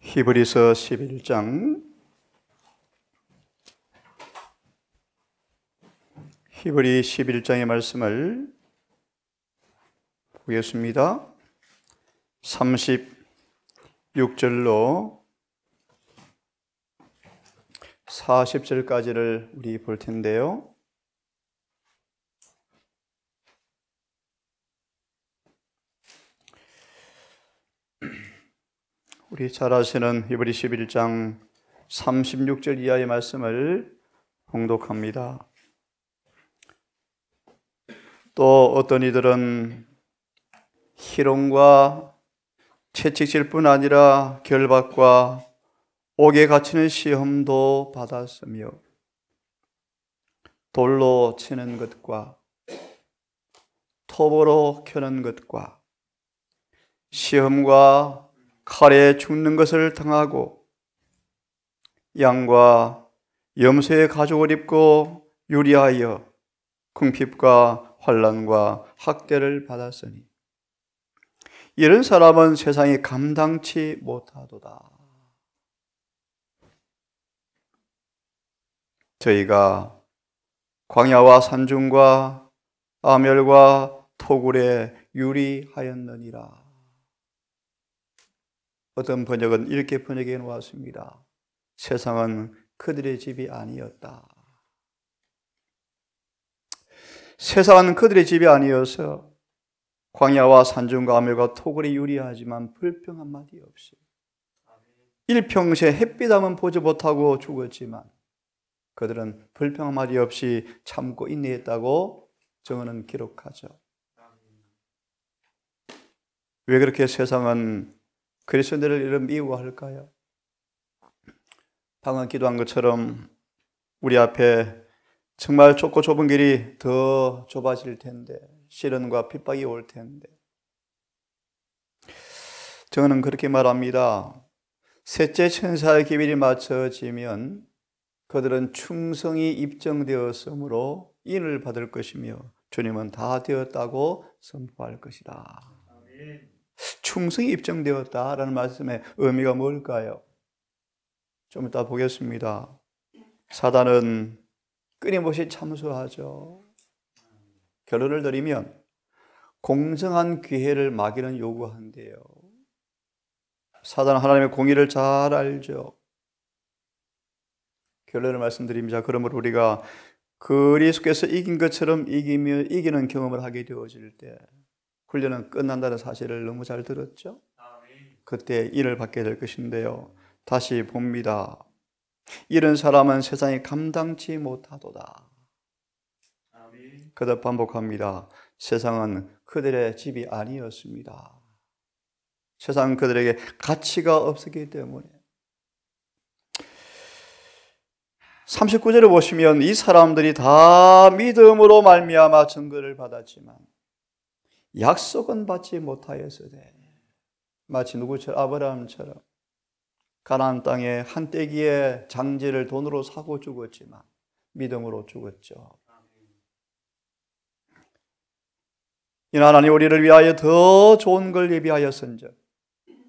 히브리서 11장 히브리 11장의 말씀을 보겠습니다. 36절로 40절까지를 우리 볼 텐데요. 우리 잘 아시는 히브리 11장 36절 이하의 말씀을 봉독합니다. 또 어떤 이들은 희롱과 채찍질뿐 아니라 결박과 옥에 갇히는 시험도 받았으며 돌로 치는 것과 톱으로 켜는 것과 시험과 칼에 죽는 것을 당하고 양과 염소의 가죽을 입고 유리하여 궁핍과 환난과 학대를 받았으니 이런 사람은 세상이 감당치 못하도다. 저희가 광야와 산중과 아멸과 토굴에 유리하였느니라. 어떤 번역은 이렇게 번역해 놓았습니다. 세상은 그들의 집이 아니었다. 세상은 그들의 집이 아니어서 광야와 산중과 아멜과 토굴이 유리하지만 불평 한마디 없이 일평생 햇빛 한번 보지 못하고 죽었지만 그들은 불평 한마디 없이 참고 인내했다고 정언은 기록하죠. 왜 그렇게 세상은 그리스도인들을 이런 미워할까요? 방금 기도한 것처럼 우리 앞에 정말 좁고 좁은 길이 더 좁아질 텐데, 시련과 핍박이 올 텐데, 저는 그렇게 말합니다. 셋째 천사의 기별이 맞춰지면 그들은 충성이 입증되었으므로 인을 받을 것이며 주님은 다 되었다고 선포할 것이다. 충성이 입증되었다라는 말씀의 의미가 뭘까요? 좀 이따 보겠습니다. 사단은 끊임없이 참소하죠. 결론을 드리면 공정한 기회를 마귀는 요구한대요. 사단은 하나님의 공의를 잘 알죠. 결론을 말씀드립니다. 그러므로 우리가 그리스도께서 이긴 것처럼 이기는 경험을 하게 되어질 때 훈련은 끝난다는 사실을 너무 잘 들었죠? 그때 일을 받게 될 것인데요. 다시 봅니다. 이런 사람은 세상에 감당치 못하도다. 그다음 반복합니다. 세상은 그들의 집이 아니었습니다. 세상은 그들에게 가치가 없었기 때문에. 39절을 보시면 이 사람들이 다 믿음으로 말미암아 증거를 받았지만 약속은 받지 못하였으되 마치 누구처럼 아브라함처럼 가나안 땅에 한떼기의 장지를 돈으로 사고 죽었지만 믿음으로 죽었죠. 이 하나님 우리를 위하여 더 좋은 걸 예비하였은즉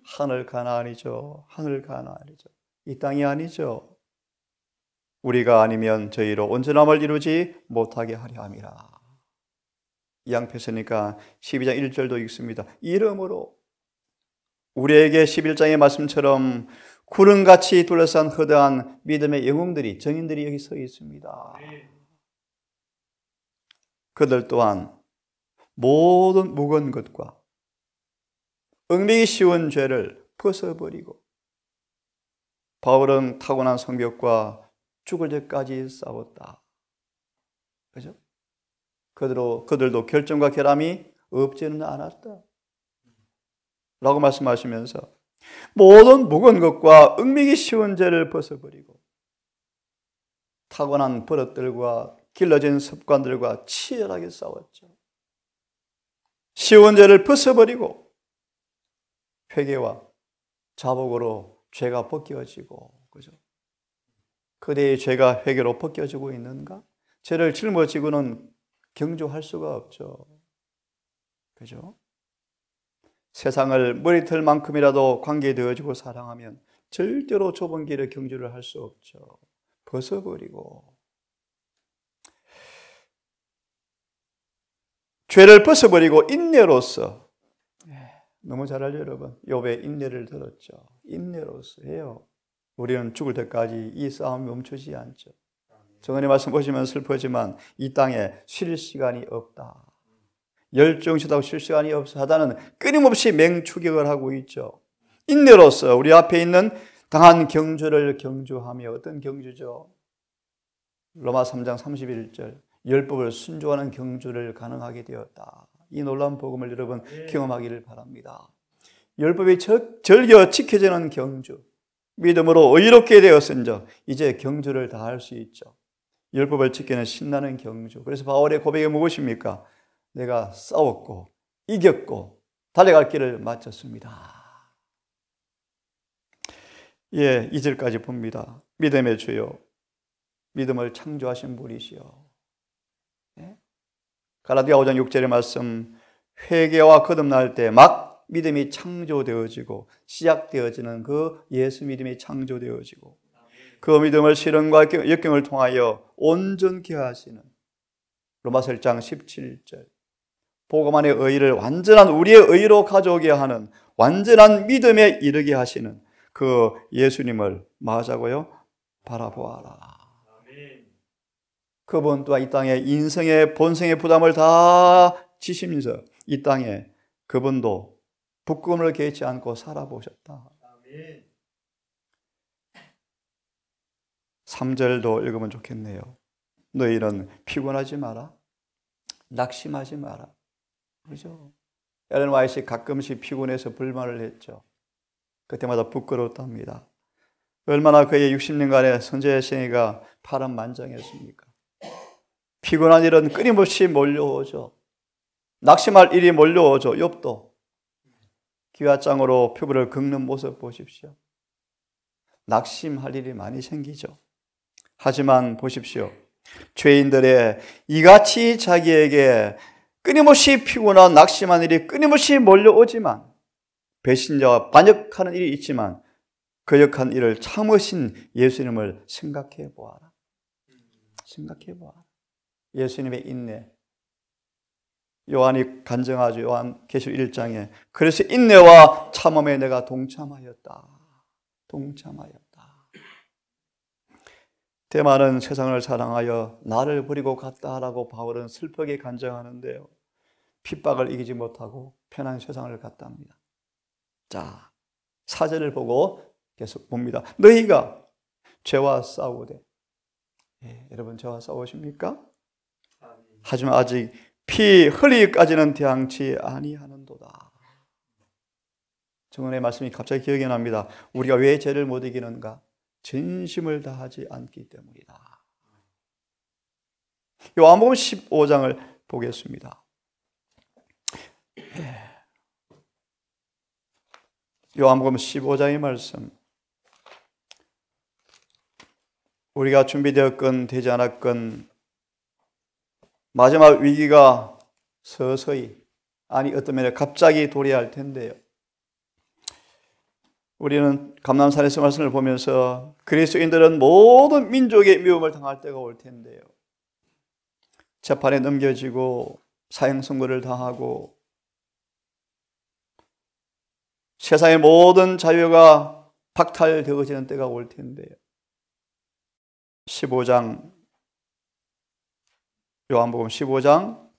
하늘 가나안이죠. 하늘 가나안이죠. 이 땅이 아니죠. 우리가 아니면 저희로 온전함을 이루지 못하게 하려 함이라. 이 양패서니까 12장 1절도 읽습니다. 이름으로 우리에게 11장의 말씀처럼 구름같이 둘러싼 허다한 믿음의 영웅들이, 정인들이 여기 서 있습니다. 그들 또한 모든 무거운 것과 얽매기 쉬운 죄를 벗어버리고 바울은 타고난 성벽과 죽을 때까지 싸웠다. 그죠? 그들도 결점과 결함이 없지는 않았다. 라고 말씀하시면서 모든 무거운 것과 얽매기 쉬운 죄를 벗어버리고 타고난 버릇들과 길러진 습관들과 치열하게 싸웠죠. 쉬운 죄를 벗어버리고 회개와 자복으로 죄가 벗겨지고, 그죠? 그대의 죄가 회개로 벗겨지고 있는가? 죄를 짊어지고는 경주할 수가 없죠. 그죠? 세상을 머리털만큼이라도 관계되어지고 사랑하면 절대로 좁은 길에 경주를 할 수 없죠. 벗어버리고 죄를 벗어버리고 인내로서, 너무 잘 알죠 여러분. 욥의 인내를 들었죠. 인내로서 해요. 우리는 죽을 때까지 이 싸움이 멈추지 않죠. 정언의 말씀 보시면 슬프지만 이 땅에 쉴 시간이 없다. 열정시다고 쉴 시간이 없어. 사단은 끊임없이 맹추격을 하고 있죠. 인내로서 우리 앞에 있는 당한 경주를 경주하며, 어떤 경주죠? 로마 3장 31절, 율법을 순종하는 경주를 가능하게 되었다. 이 놀라운 복음을 여러분 경험하기를 바랍니다. 율법이 절겨 지켜지는 경주, 믿음으로 의롭게 되었은즉 이제 경주를 다 할 수 있죠. 율법을 지키는 신나는 경주. 그래서 바울의 고백이 무엇입니까? 내가 싸웠고 이겼고 달려갈 길을 마쳤습니다. 예, 2절까지 봅니다. 믿음의 주요, 믿음을 창조하신 분이시여. 예? 갈라디아 5장 6절의 말씀, 회개와 거듭날 때 막 믿음이 창조되어지고 시작되어지는 그 예수 믿음이 창조되어지고 그 믿음을 실현과 역경을 통하여 온전케 하시는 로마서 1장 17절, 복음 안의 의를 완전한 우리의 의로 가져오게 하는 완전한 믿음에 이르게 하시는 그 예수님을 마자고요 바라보아라. 그분 또한 이 땅에 인생의 본성의 부담을 다 지시면서 이 땅에 그분도 부끄러움을 개의치 않고 살아보셨다. 3절도 읽으면 좋겠네요. 너희는 피곤하지 마라, 낙심하지 마라. 그렇죠? 엘렌 화이트 가끔씩 피곤해서 불만을 했죠. 그때마다 부끄러웠답니다. 얼마나 그의 60년간의 선지자의 생애가 파란만장했습니까? 피곤한 일은 끊임없이 몰려오죠. 낙심할 일이 몰려오죠. 욥도 기와장으로 표부를 긁는 모습 보십시오. 낙심할 일이 많이 생기죠. 하지만 보십시오. 죄인들의 이같이 자기에게 끊임없이 피곤한 낙심한 일이 끊임없이 몰려오지만, 배신자와 반역하는 일이 있지만 그 역한 일을 참으신 예수님을 생각해 보아라. 생각해 보아라. 예수님의 인내. 요한이 간증하죠. 요한계시록 1장에 그래서 인내와 참음에 내가 동참하였다. 동참하였다. 대만은 세상을 사랑하여 나를 버리고 갔다라고 바울은 슬프게 간증하는데요. 핍박을 이기지 못하고 편한 세상을 갔답니다. 자, 4절을 보고 계속 봅니다. 너희가 죄와 싸우되, 여러분 죄와 싸우십니까? 하지만 아직 피 흘리기까지는 대항치 아니하는도다. 정언의 말씀이 갑자기 기억이 납니다. 우리가 왜 죄를 못 이기는가? 진심을 다하지 않기 때문이다. 요한복음 15장을 보겠습니다. 요한복음 15장의 말씀, 우리가 준비되었건 되지 않았건 마지막 위기가 서서히, 아니 어떤 면에 갑자기 도래할 텐데요. 우리는 감람산에서 말씀을 보면서 그리스도인들은 모든 민족의 미움을 당할 때가 올 텐데요. 재판에 넘겨지고 사형 선고를 당하고 세상의 모든 자유가 박탈되어지는 때가 올 텐데요. 15장, 요한복음 15장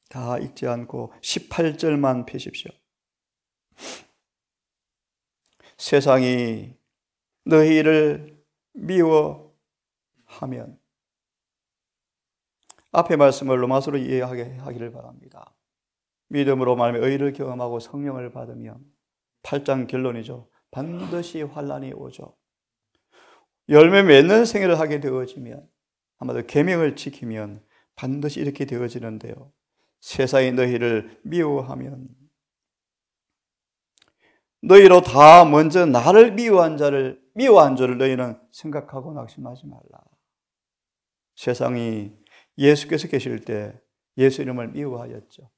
다 읽지 않고 18절만 펴십시오. 세상이 너희를 미워하면, 앞의 말씀을 로마서로 이해하게 하기를 바랍니다. 믿음으로 말하며 의를 경험하고 성령을 받으면 8장 결론이죠. 반드시 환난이 오죠. 열매 맺는 생애를 하게 되어지면, 아마도 계명을 지키면 반드시 이렇게 되어지는데요. 세상이 너희를 미워하면, 너희로 다 먼저 나를 미워한 자를 너희는 생각하고 낙심하지 말라. 세상이 예수께서 계실 때 예수님을 미워하였죠.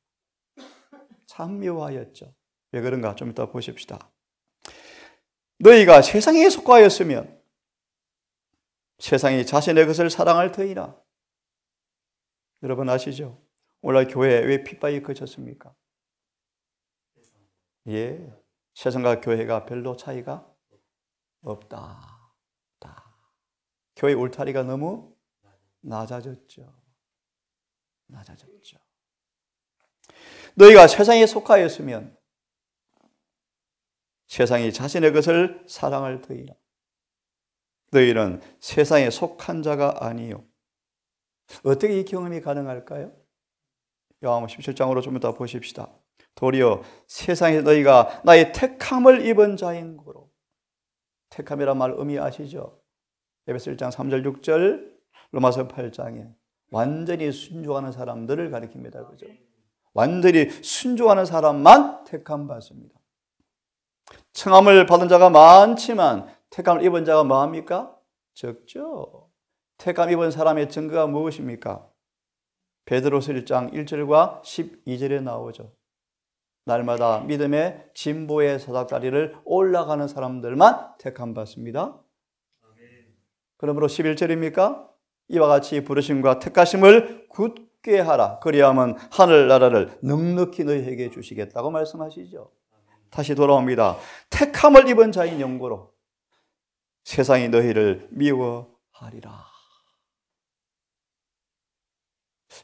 참 미워하였죠. 왜 그런가 좀 이따 보십시다. 너희가 세상에 속하였으면 세상이 자신의 것을 사랑할 터이나. 여러분 아시죠? 오늘 교회 왜 핍박이 그쳤습니까? 예, 세상과 교회가 별로 차이가 없다. 교회 울타리가 너무 낮아졌죠. 너희가 세상에 속하였으면 세상이 자신의 것을 사랑할 터이나. 너희는 세상에 속한 자가 아니요. 어떻게 이 경험이 가능할까요? 요한복음 17장으로 좀 더 보십시다. 도리어 세상에 너희가 나의 택함을 입은 자인 고로. 택함이란 말 의미 아시죠? 에베소 1장 3절 6절, 로마서 8장에 완전히 순종하는 사람들을 가리킵니다. 그죠? 완전히 순종하는 사람만 택함 받습니다. 청함을 받은 자가 많지만 택함을 입은 자가 뭐합니까? 적죠. 택함 입은 사람의 증거가 무엇입니까? 베드로서 1장 1절과 12절에 나오죠. 날마다 믿음의 진보의 사닥다리를 올라가는 사람들만 택함 받습니다. 그러므로 11절입니까? 이와 같이 부르심과 택하심을 굳게 하라. 그리하면 하늘나라를 넉넉히 너희에게 주시겠다고 말씀하시죠. 다시 돌아옵니다. 택함을 입은 자인 영고로 세상이 너희를 미워하리라.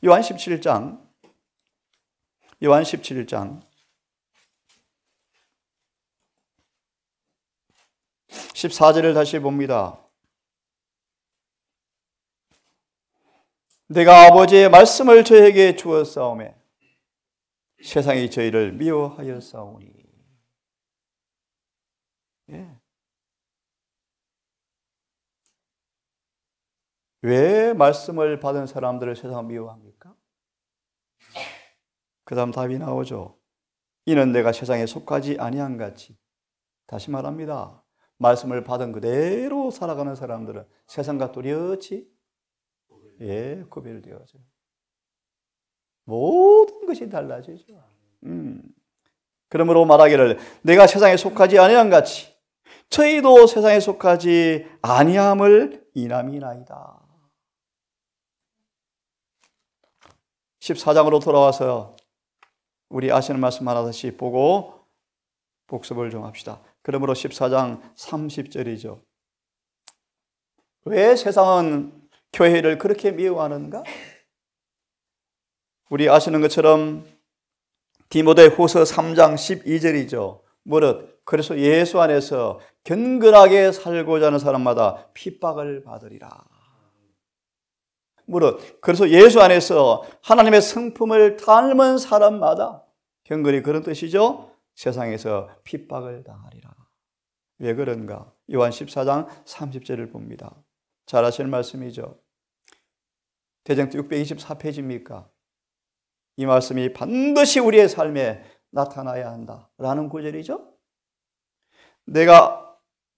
요한 17장 14절을 다시 봅니다. 내가 아버지의 말씀을 저에게 주었사오매 세상이 저희를 미워하였사오니. 예. 왜 말씀을 받은 사람들을 세상은 미워합니까? 그 다음 답이 나오죠. 이는 내가 세상에 속하지 아니한 같이. 다시 말합니다. 말씀을 받은 그대로 살아가는 사람들은 세상과 뚜렷이 구별되어져요. 모든 것이 달라지죠. 그러므로 말하기를 내가 세상에 속하지 아니한 같이 저희도 세상에 속하지 아니함을 인함이나이다. 14장으로 돌아와서 우리 아시는 말씀 하나 다시 보고 복습을 좀 합시다. 그러므로 14장 30절이죠. 왜 세상은 교회를 그렇게 미워하는가? 우리 아시는 것처럼 디모데후서 3장 12절이죠. 무릇 그래서 예수 안에서 견근하게 살고자 하는 사람마다 핍박을 받으리라. 무릇 그래서 예수 안에서 하나님의 성품을 닮은 사람마다 견근히 그런 뜻이죠. 세상에서 핍박을 당하리라. 왜 그런가? 요한 14장 30절을 봅니다. 잘 아시는 말씀이죠. 대정트 624페이지입니까? 이 말씀이 반드시 우리의 삶에 나타나야 한다라는 구절이죠.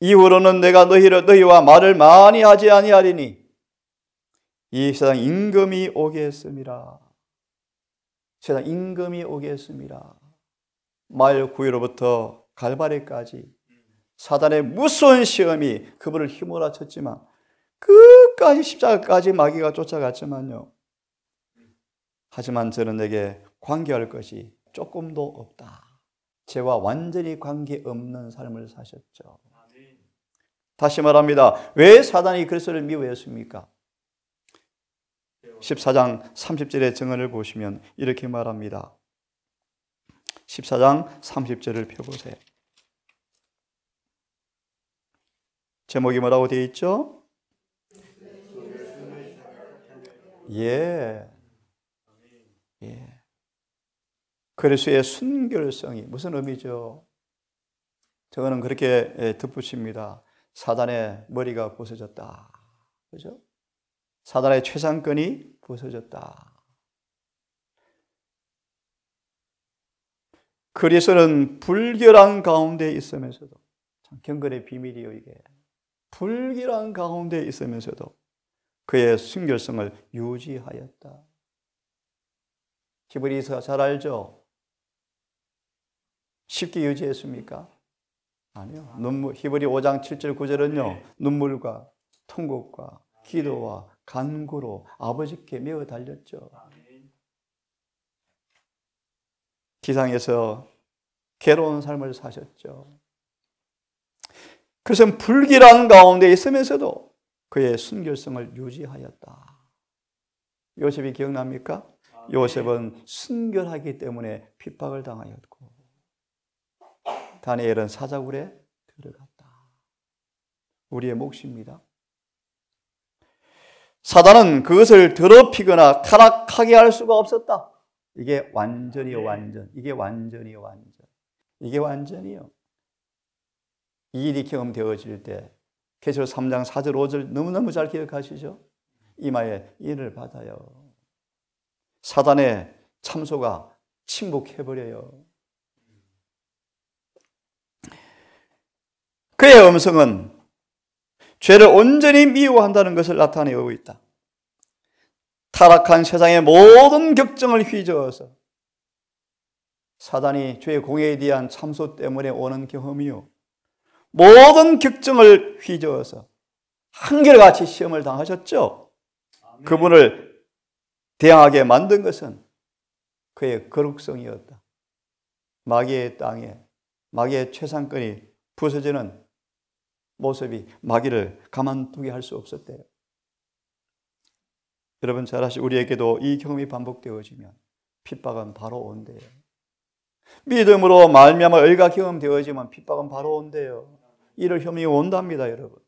이후로는 내가 너희와 말을 많이 하지 아니하리니 이 세상 임금이 오겠습니다. 세상 임금이 오겠습니다. 마일 구유로부터 갈바리까지 사단의 무서운 시험이 그분을 휘몰아쳤지만 끝까지 십자가까지 마귀가 쫓아갔지만요. 하지만 저는 내게 관계할 것이 조금도 없다. 죄와 완전히 관계없는 삶을 사셨죠. 다시 말합니다. 왜 사단이 그리스도를 미워했습니까? 14장 30절의 증언을 보시면 이렇게 말합니다. 14장 30절을 펴보세요. 제목이 뭐라고 되어 있죠? 예. 그리스도의 순결성이 무슨 의미죠? 저거는 그렇게 덧붙입니다. 사단의 머리가 부서졌다. 그죠? 사단의 최상권이 부서졌다. 그리스도는 불결한 가운데 있으면서도, 참 경건의 비밀이요 이게. 불결한 가운데 있으면서도 그의 순결성을 유지하였다. 히브리서 잘 알죠? 쉽게 유지했습니까? 아니요. 히브리 5장 7절 9절은요. 눈물과 통곡과 기도와 간구로 아버지께 매어 달렸죠. 지상에서 괴로운 삶을 사셨죠. 그것은 불길한 가운데 있으면서도 그의 순결성을 유지하였다. 요셉이 기억납니까? 요셉은 순결하기 때문에 핍박을 당하였고 다니엘은 사자굴에 들어갔다. 우리의 몫입니다. 사단은 그것을 더럽히거나 타락하게 할 수가 없었다. 이게 완전이요, 완전. 이게 완전이요, 완전. 이게 완전이요. 이 일이 경험되어질 때 계시록 3장 4절 5절 너무너무 잘 기억하시죠? 이마에 인을 받아요. 사단의 참소가 침묵해버려요. 그의 음성은 죄를 온전히 미워한다는 것을 나타내고 있다. 타락한 세상의 모든 격정을 휘저어서 사단이 죄의 공회에 대한 참소 때문에 오는 경험이요. 모든 격정을 휘저어서 한결같이 시험을 당하셨죠. 아멘. 그분을 대항하게 만든 것은 그의 거룩성이었다. 마귀의 땅에 마귀의 최상권이 부서지는 모습이 마귀를 가만두게 할 수 없었대요. 여러분 잘 아시죠? 우리에게도 이 경험이 반복되어지면 핍박은 바로 온대요. 믿음으로 말미암아 의가 경험되어지면 핍박은 바로 온대요. 이를 혐의 온답니다, 여러분.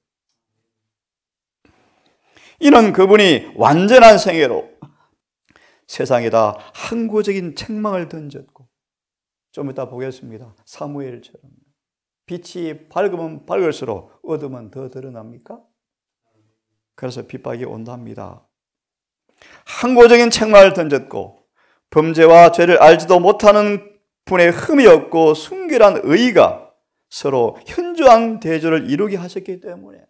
이는 그분이 완전한 생애로 세상에다 항구적인 책망을 던졌고, 좀 이따 보겠습니다. 사무엘처럼 빛이 밝으면 밝을수록 어둠은 더 드러납니까? 그래서 핍박이 온답니다. 항구적인 책망을 던졌고 범죄와 죄를 알지도 못하는 분의 흠이 없고 순결한 의가 서로 현저한 대조를 이루게 하셨기 때문에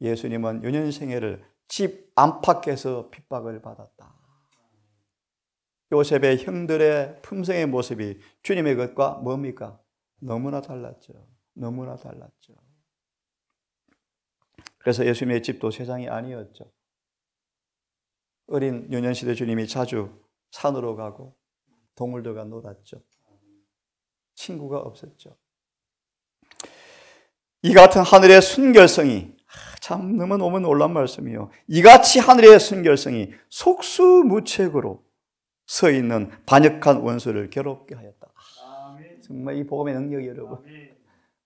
예수님은 유년생애를 집 안팎에서 핍박을 받았다. 요셉의 형들의 품성의 모습이 주님의 것과 뭡니까? 너무나 달랐죠. 너무나 달랐죠. 그래서 예수님의 집도 세상이 아니었죠. 어린 유년시대 주님이 자주 산으로 가고 동물들과 놀았죠. 친구가 없었죠. 이 같은 하늘의 순결성이 참 너무 놀란 말씀이요. 이같이 하늘의 순결성이 속수무책으로 서 있는 반역한 원수를 괴롭게 하였다. 정말 이 복음의 능력이 여러분.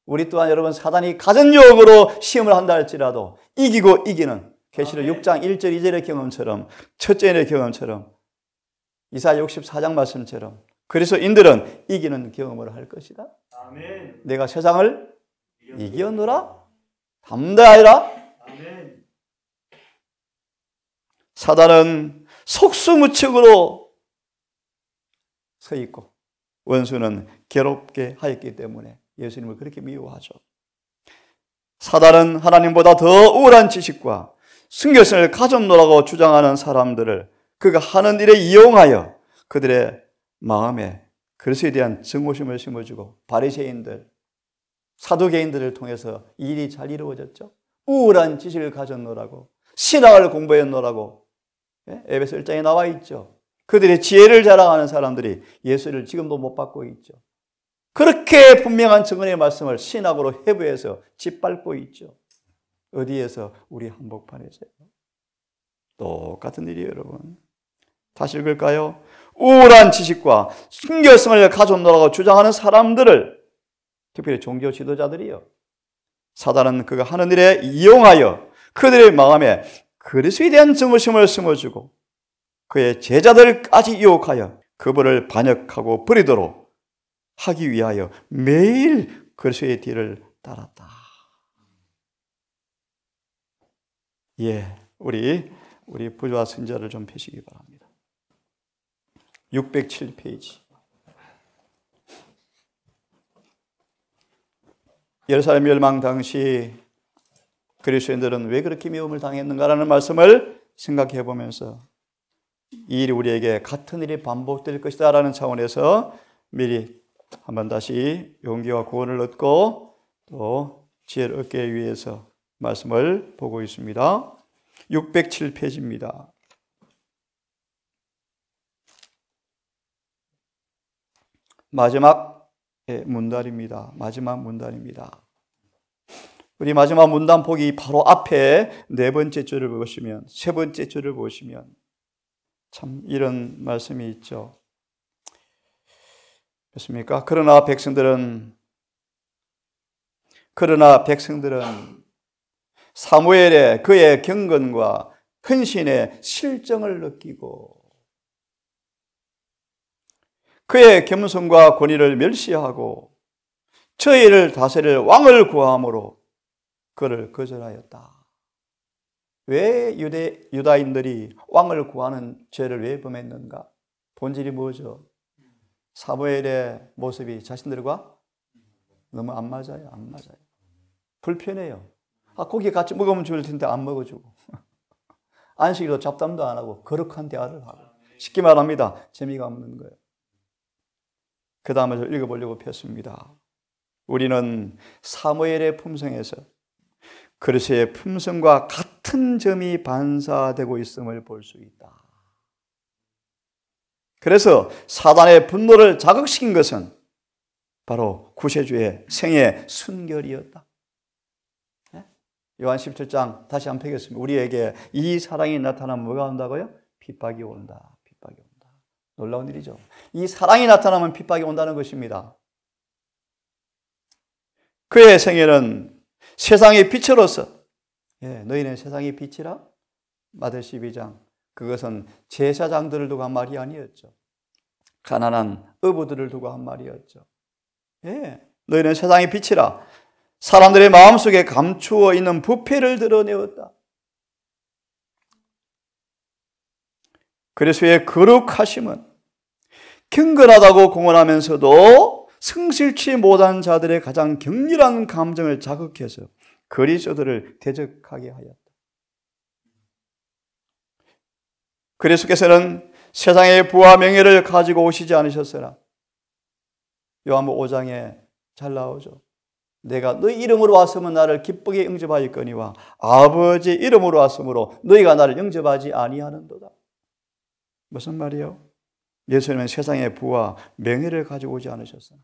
우리 또한 여러분 사단이 가진 유혹으로 시험을 한다 할지라도 이기고 이기는 계시록 6장 1절 2절의 경험처럼 첫째의 경험처럼 이사야 64장 말씀처럼 그리스도인들은 이기는 경험을 할 것이다. 아멘. 내가 세상을 이기었노라 담대하여라. 아멘. 사단은 속수무책으로 서 있고 원수는 괴롭게 하였기 때문에 예수님을 그렇게 미워하죠. 사단은 하나님보다 더 우월한 지식과 순결성을 가졌노라고 주장하는 사람들을 그가 하는 일에 이용하여 그들의 마음에 그리스도에 대한 증오심을 심어주고 바리새인들, 사두개인들을 통해서 이 일이 잘 이루어졌죠. 우월한 지식을 가졌노라고 신학을 공부했노라고 에베소 1장에 나와 있죠. 그들의 지혜를 자랑하는 사람들이 예수를 지금도 못 받고 있죠. 그렇게 분명한 증언의 말씀을 신학으로 해부해서 짓밟고 있죠. 어디에서? 우리 한복판에서요. 똑같은 일이에요, 여러분. 다시 읽을까요? 우월한 지식과 순결성을 가졌노라고 주장하는 사람들을, 특별히 종교 지도자들이요. 사단은 그가 하는 일에 이용하여 그들의 마음에 그리스도에 대한 증오심을 심어주고 그의 제자들까지 유혹하여 그분을 반역하고 버리도록 하기 위하여 매일 그리스도의 뒤를 따랐다. 예, 우리 부조와 선자를 좀 펴시기 바랍니다. 607페이지. 예루살렘 멸망 당시 그리스도인들은 왜 그렇게 미움을 당했는가라는 말씀을 생각해 보면서 이 일이 우리에게 같은 일이 반복될 것이다라는 차원에서 미리 한번 다시 용기와 구원을 얻고 또 지혜를 얻기 위해서 말씀을 보고 있습니다. 607페이지입니다. 마지막 문단입니다. 마지막 문단입니다. 우리 마지막 문단 보기 바로 앞에 네 번째 줄을 보시면, 세 번째 줄을 보시면 참 이런 말씀이 있죠. 그렇습니까? 그러나 백성들은 사무엘의 그의 경건과 헌신의 실정을 느끼고 그의 겸손과 권위를 멸시하고 저희를 다스릴 왕을 구함으로 그를 거절하였다. 왜 유다인들이 왕을 구하는 죄를 왜 범했는가? 본질이 뭐죠? 사무엘의 모습이 자신들과 너무 안 맞아요. 안 맞아요. 불편해요. 고기 같이 먹으면 좋을 텐데 안 먹어주고 안식일도 잡담도 안 하고 거룩한 대화를 하고, 쉽게 말합니다. 재미가 없는 거예요. 그 다음을 읽어보려고 폈습니다. 우리는 사무엘의 품성에서 그리스도의 품성과 같은 점이 반사되고 있음을 볼 수 있다. 그래서 사단의 분노를 자극시킨 것은 바로 구세주의 생애 순결이었다. 요한 17장 다시 한번 펴겠습니다. 우리에게 이 사랑이 나타나면 뭐가 온다고요? 핍박이 온다. 핍박이 온다. 놀라운 일이죠. 이 사랑이 나타나면 핍박이 온다는 것입니다. 그의 생애는 세상의 빛으로서, 너희는 세상의 빛이라? 마태 12장. 그것은 제사장들을 두고 한 말이 아니었죠. 가난한 어부들을 두고 한 말이었죠. 너희는 세상의 빛이라. 사람들의 마음속에 감추어 있는 부패를 드러내었다. 그리스도의 거룩하심은 경건하다고 공언하면서도 성실치 못한 자들의 가장 격렬한 감정을 자극해서 그리스도를 대적하게 하였다. 그리스도께서는 세상의 부와 명예를 가지고 오시지 않으셨으나, 요한복음 5장에 잘 나오죠. 내가 너희 이름으로 왔으면 나를 기쁘게 영접하였거니와 아버지 이름으로 왔으므로 너희가 나를 영접하지 아니하는도다. 무슨 말이에요? 예수님은 세상의 부와 명예를 가지고 오지 않으셨으나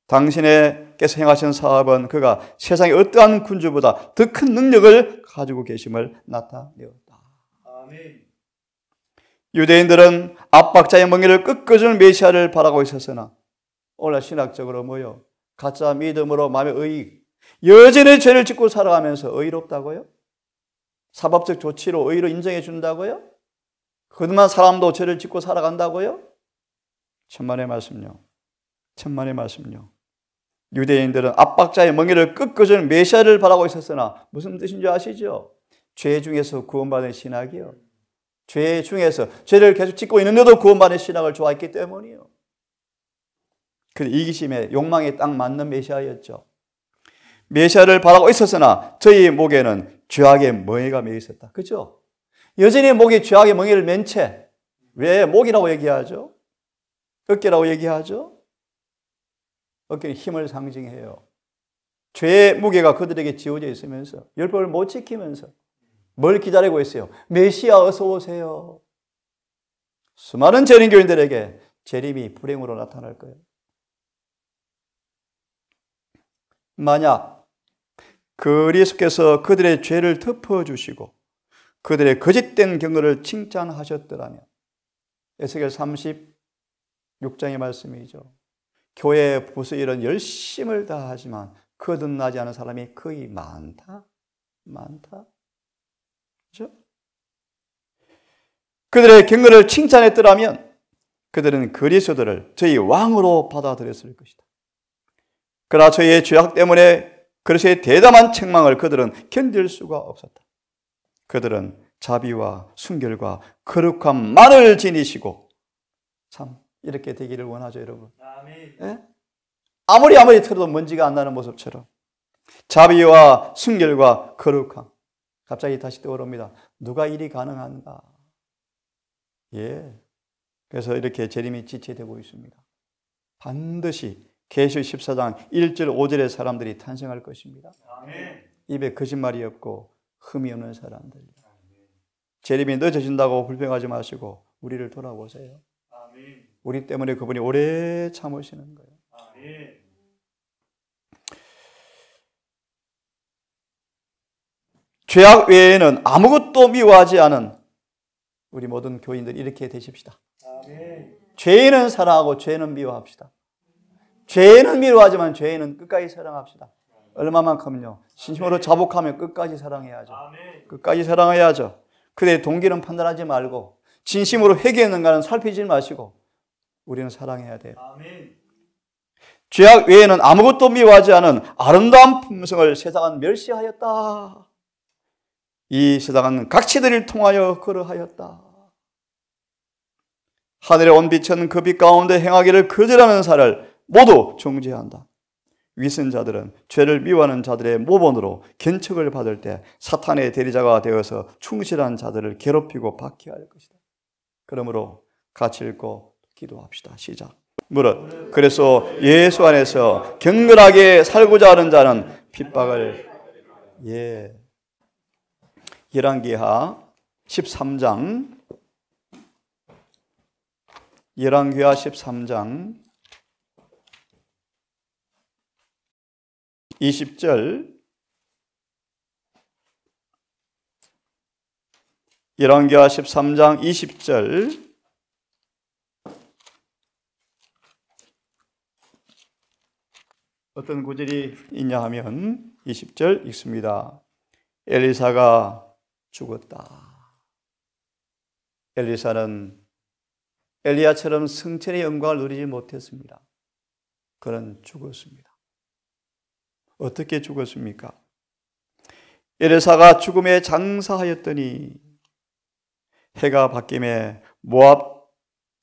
당신께서 행하신 사업은 그가 세상의 어떠한 군주보다 더 큰 능력을 가지고 계심을 나타내었다. 아멘. 유대인들은 압박자의 멍에를 꺾어주는 메시아를 바라고 있었으나 오늘 신학적으로 뭐요? 가짜 믿음으로 마음의 여전히 죄를 짓고 살아가면서 의롭다고요? 사법적 조치로 의로 인정해 준다고요? 그동안 사람도 죄를 짓고 살아간다고요? 천만의 말씀요. 천만의 말씀요. 유대인들은 압박자의 멍에를 꺾어주는 메시아를 바라고 있었으나 무슨 뜻인지 아시죠? 죄 중에서 구원받은 신학이요. 죄 중에서 죄를 계속 짓고 있는데도 구원받은 신학을 좋아했기 때문이요. 그 이기심에 욕망에 딱 맞는 메시아였죠. 메시아를 바라고 있었으나 저희 목에는 죄악의 멍에가 매여 있었다. 그렇죠? 여전히 목에 죄악의 멍에를 맨 채. 왜 목이라고 얘기하죠? 어깨라고 얘기하죠? 어깨는 힘을 상징해요. 죄의 무게가 그들에게 지워져 있으면서 율법을 못 지키면서 뭘 기다리고 있어요? 메시아 어서 오세요. 수많은 재림 교인들에게 재림이 불행으로 나타날 거예요. 만약 그리스도께서 그들의 죄를 덮어주시고 그들의 거짓된 경건을 칭찬하셨더라면, 에스겔 36장의 말씀이죠. 교회 부수일은 열심을 다하지만 거듭나지 않은 사람이 거의 많다. 그렇죠? 그들의 경건을 칭찬했더라면 그들은 그리스도를 저희 왕으로 받아들였을 것이다. 그러나 저희의 죄악 때문에 그리스도의 대담한 책망을 그들은 견딜 수가 없었다. 그들은 자비와 순결과 거룩함만을 지니시고, 참 이렇게 되기를 원하죠, 여러분. 예? 아무리 틀어도 먼지가 안 나는 모습처럼 자비와 순결과 거룩함. 갑자기 다시 떠오릅니다. 누가 일이 가능한가? 그래서 이렇게 재림이 지체되고 있습니다. 반드시 계시록 14장 1절 5절의 사람들이 탄생할 것입니다. 아멘. 입에 거짓말이 없고 흠이 없는 사람들. 재림이 늦어진다고 불평하지 마시고 우리를 돌아보세요. 아멘. 우리 때문에 그분이 오래 참으시는 거예요. 아멘. 죄악 외에는 아무것도 미워하지 않은 우리 모든 교인들 이렇게 되십시다. 아멘. 죄인은 사랑하고 죄는 미워합시다. 죄는 미워하지만 죄인은 끝까지 사랑합시다. 얼마만큼요? 진심으로 자복하면 끝까지 사랑해야죠. 아멘. 끝까지 사랑해야죠. 그의 동기는 판단하지 말고 진심으로 회개했는가는 살피지 마시고 우리는 사랑해야 돼요. 아멘. 죄악 외에는 아무것도 미워하지 않은 아름다운 품성을 세상은 멸시하였다. 이 세상은 각치들을 통하여 그러하였다. 하늘에 온 빛은 그 빛 가운데 행하기를 거절하는 사를 모두 정죄한다. 위선자들은 죄를 미워하는 자들의 모본으로 견책을 받을 때 사탄의 대리자가 되어서 충실한 자들을 괴롭히고 박해할 것이다. 그러므로 같이 읽고 기도합시다. 시작. 무릇 그래서 예수 안에서 경건하게 살고자 하는 자는 핍박을 열왕기하 13장 20절 열왕기하 13장 20절 어떤 구절이 있냐 하면 20절 읽습니다. 엘리사가 죽었다. 엘리사는 엘리야처럼 승천의 영광을 누리지 못했습니다. 그는 죽었습니다. 어떻게 죽었습니까? 엘리사가 죽음에 장사하였더니 해가 바뀜에 모압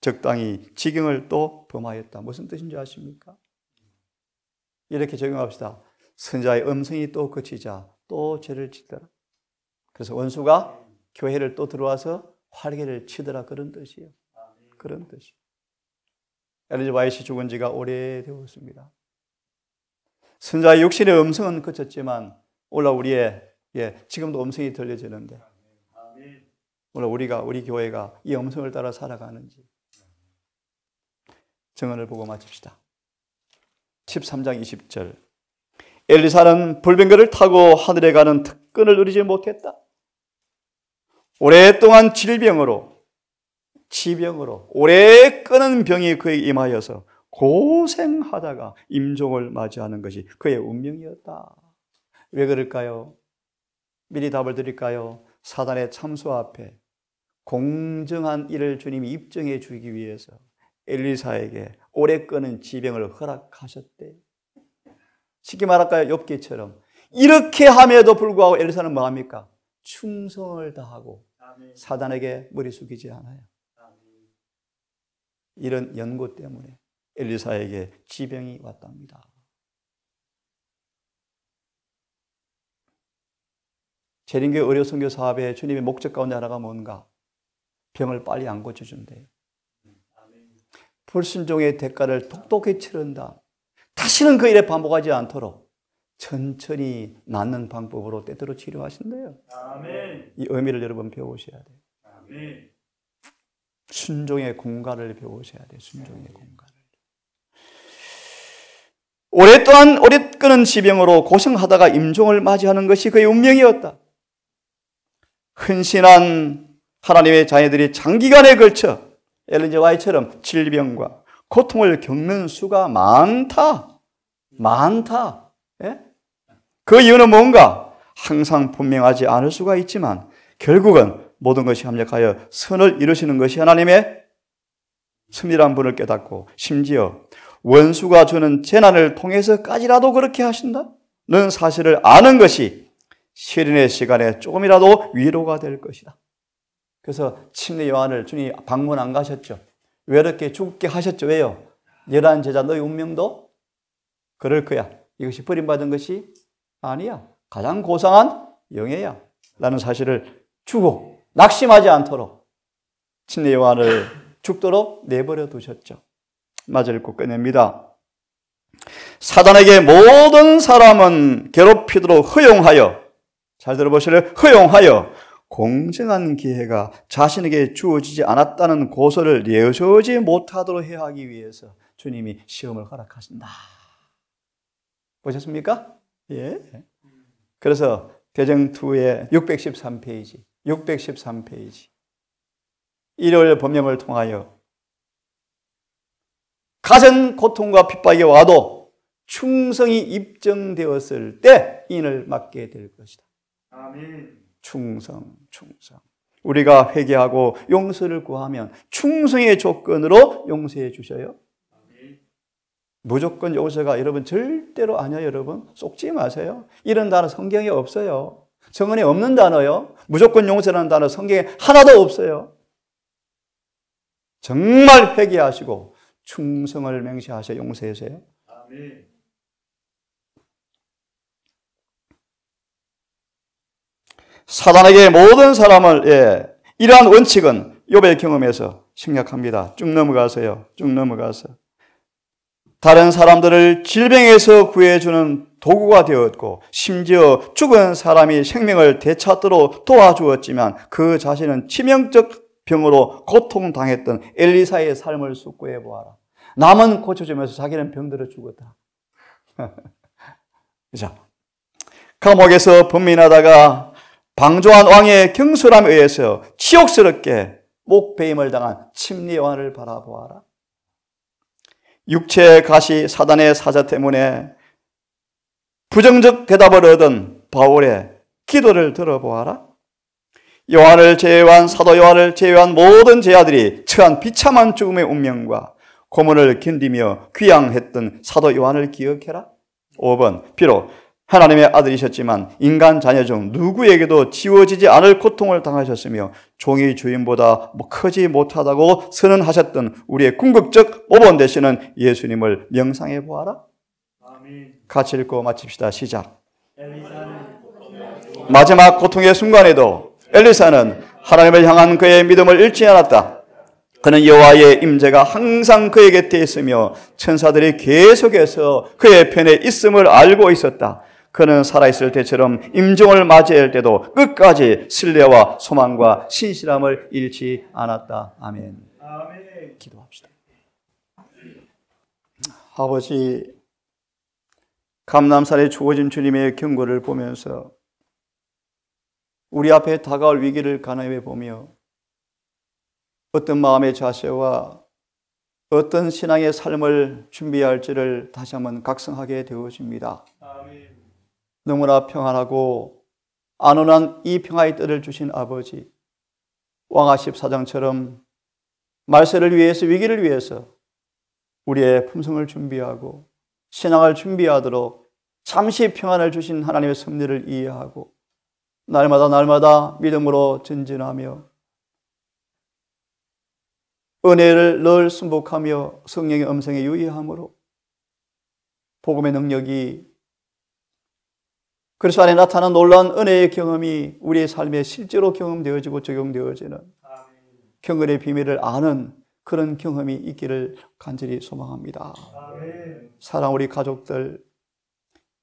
적당이 지경을 또 범하였다. 무슨 뜻인지 아십니까? 이렇게 적용합시다. 선자의 음성이 또 그치자 또 죄를 짓더라. 그래서 원수가 교회를 또 들어와서 활개를 치더라. 그런 뜻이에요. 그런 뜻이에요. 엘리자 와이시 죽은 지가 오래되었습니다. 선자의 육신의 음성은 그쳤지만 오늘 우리의 지금도 음성이 들려지는데 오늘 우리 교회가 이 음성을 따라 살아가는지 증언을 보고 마칩시다. 13장 20절 엘리사는 불병거를 타고 하늘에 가는 특권을 누리지 못했다. 오랫동안 지병으로 오래 끄는 병이 그에게 임하여서 고생하다가 임종을 맞이하는 것이 그의 운명이었다. 왜 그럴까요? 미리 답을 드릴까요? 사단의 참소 앞에 공정한 일을 주님이 입증해 주기 위해서 엘리사에게 오래 끄는 지병을 허락하셨대. 쉽게 말할까요? 욥기처럼 이렇게 함에도 불구하고 엘리사는 뭐합니까? 충성을 다하고 사단에게 머리 숙이지 않아요. 이런 연고 때문에 엘리사에게 지병이 왔답니다. 재림교회 의료선교 사업의 주님의 목적 가운데 하나가 뭔가? 병을 빨리 안 고쳐준대요. 불순종의 대가를 똑똑히 치른다. 다시는 그 일에 반복하지 않도록 천천히 낫는 방법으로 때때로 치료하신대요. 아멘. 이 의미를 여러분 배우셔야 돼요. 아멘. 순종의 공간을 배우셔야 돼요. 순종의 공간을. 오랫동안 오래 끄는 지병으로 고생하다가 임종을 맞이하는 것이 그의 운명이었다. 흔신한 하나님의 자녀들이 장기간에 걸쳐 엘리자 와이처럼 질병과 고통을 겪는 수가 많다. 예? 그 이유는 뭔가? 항상 분명하지 않을 수가 있지만 결국은 모든 것이 합력하여 선을 이루시는 것이 하나님의 섭리란 분을 깨닫고 심지어 원수가 주는 재난을 통해서까지라도 그렇게 하신다는 사실을 아는 것이 시련의 시간에 조금이라도 위로가 될 것이다. 그래서 침례 요한을 주님이 방문 안 가셨죠. 왜 이렇게 죽게 하셨죠? 왜요? 열한 제자 너희 운명도 그럴 거야. 이것이 버림받은 것이 아니야. 가장 고상한 영예야 라는 사실을 주고 낙심하지 않도록 침례 요한을 죽도록 내버려 두셨죠. 맞을 꼭 꺼냅니다. 사단에게 모든 사람은 괴롭히도록 허용하여, 잘 들어보시래요. 허용하여 공정한 기회가 자신에게 주어지지 않았다는 고소를 내세우지 못하도록 해야 하기 위해서 주님이 시험을 허락하신다. 보셨습니까? 예. 그래서 대정2의 613페이지 일요일 법령을 통하여 가진 고통과 핍박이 와도 충성이 입증되었을 때 인을 맡게 될 것이다. 아멘. 충성. 우리가 회개하고 용서를 구하면 충성의 조건으로 용서해 주셔요. 아멘. 무조건 용서가 여러분 절대로 아니에요. 여러분 속지 마세요. 이런 단어 성경에 없어요. 성경에 없는 단어요. 무조건 용서라는 단어 성경에 하나도 없어요. 정말 회개하시고 충성을 맹세하셔 용서하세요. 아멘. 사단에게 모든 사람을 이러한 원칙은 욥의 경험에서 생략합니다. 쭉 넘어가서 다른 사람들을 질병에서 구해주는 도구가 되었고 심지어 죽은 사람이 생명을 되찾도록 도와주었지만 그 자신은 치명적 병으로 고통당했던 엘리사의 삶을 숙고해 보아라. 남은 고쳐주면서 자기는 병들어 죽었다. 자, 감옥에서 번민하다가 방조한 왕의 경솔함에 의해서 치욕스럽게 목배임을 당한 침례 요한을 바라보아라. 육체의 가시 사단의 사자 때문에 부정적 대답을 얻은 바울의 기도를 들어보아라. 요한을 제외한 사도 요한을 제외한 모든 제자들이 처한 비참한 죽음의 운명과 고문을 견디며 귀양했던 사도 요한을 기억해라. 5번 비록 하나님의 아들이셨지만 인간 자녀 중 누구에게도 지워지지 않을 고통을 당하셨으며 종이 주인보다 크지 못하다고 선언하셨던 우리의 궁극적 모범 되시는 예수님을 명상해 보아라. 아멘. 같이 읽고 마칩시다. 시작. 엘리사는 마지막 고통의 순간에도 엘리사는 하나님을 향한 그의 믿음을 잃지 않았다. 그는 여호와의 임재가 항상 그의 곁에 있으며 천사들이 계속해서 그의 편에 있음을 알고 있었다. 그는 살아있을 때처럼 임종을 맞이할 때도 끝까지 신뢰와 소망과 신실함을 잃지 않았다. 아멘. 아멘. 기도합시다. 아버지, 감람산에 주어진 주님의 경고를 보면서 우리 앞에 다가올 위기를 가늠해 보며 어떤 마음의 자세와 어떤 신앙의 삶을 준비해야 할지를 다시 한번 각성하게 되어집니다. 아멘. 너무나 평안하고 안온한 이 평화의 뜻을 주신 아버지, 왕하 14장처럼 말세를 위해서 위기를 위해서 우리의 품성을 준비하고 신앙을 준비하도록 잠시 평안을 주신 하나님의 섭리를 이해하고 날마다 믿음으로 전진하며 은혜를 늘 순복하며 성령의 음성에 유의함으로 복음의 능력이 그리스도 안에 나타난 놀라운 은혜의 경험이 우리의 삶에 실제로 경험되어지고 적용되어지는 경건의 비밀을 아는 그런 경험이 있기를 간절히 소망합니다. 아멘. 사랑 우리 가족들,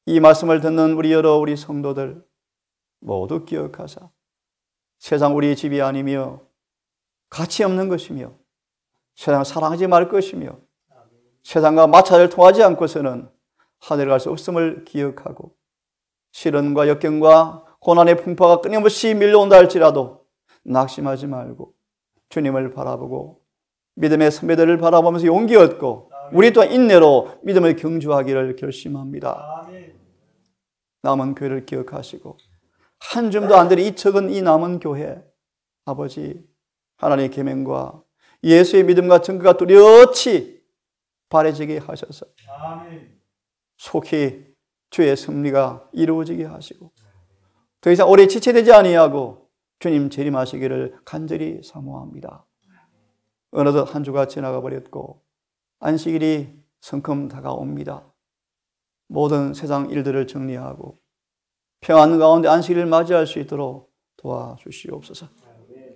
이 말씀을 듣는 우리 성도들 모두 기억하사 세상 우리의 집이 아니며 가치 없는 것이며 세상을 사랑하지 말 것이며 세상과 마찰을 통하지 않고서는 하늘에 갈 수 없음을 기억하고 시련과 역경과 고난의 풍파가 끊임없이 밀려온다 할지라도 낙심하지 말고 주님을 바라보고 믿음의 선배들을 바라보면서 용기 얻고 우리 또한 인내로 믿음을 경주하기를 결심합니다. 아멘. 남은 교회를 기억하시고 한 줌도 안 되는 이 적은 이 남은 교회 아버지 하나님의 계명과 예수의 믿음과 증거가 뚜렷이 바래지게 하셔서 아멘. 속히 주의 승리가 이루어지게 하시고 더 이상 오래 지체되지 아니하고 주님 재림하시기를 간절히 사모합니다. 어느덧 한 주가 지나가 버렸고 안식일이 성큼 다가옵니다. 모든 세상 일들을 정리하고 평안 가운데 안식일을 맞이할 수 있도록 도와주시옵소서.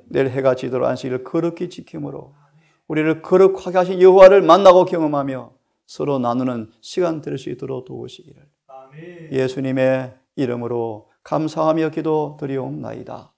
내일 해가 지도록 안식일을 거룩히 지킴으로 우리를 거룩하게 하신 여호와를 만나고 경험하며 서로 나누는 시간 될 수 있도록 도우시기를 아멘. 예수님의 이름으로 감사하며 기도드리옵나이다.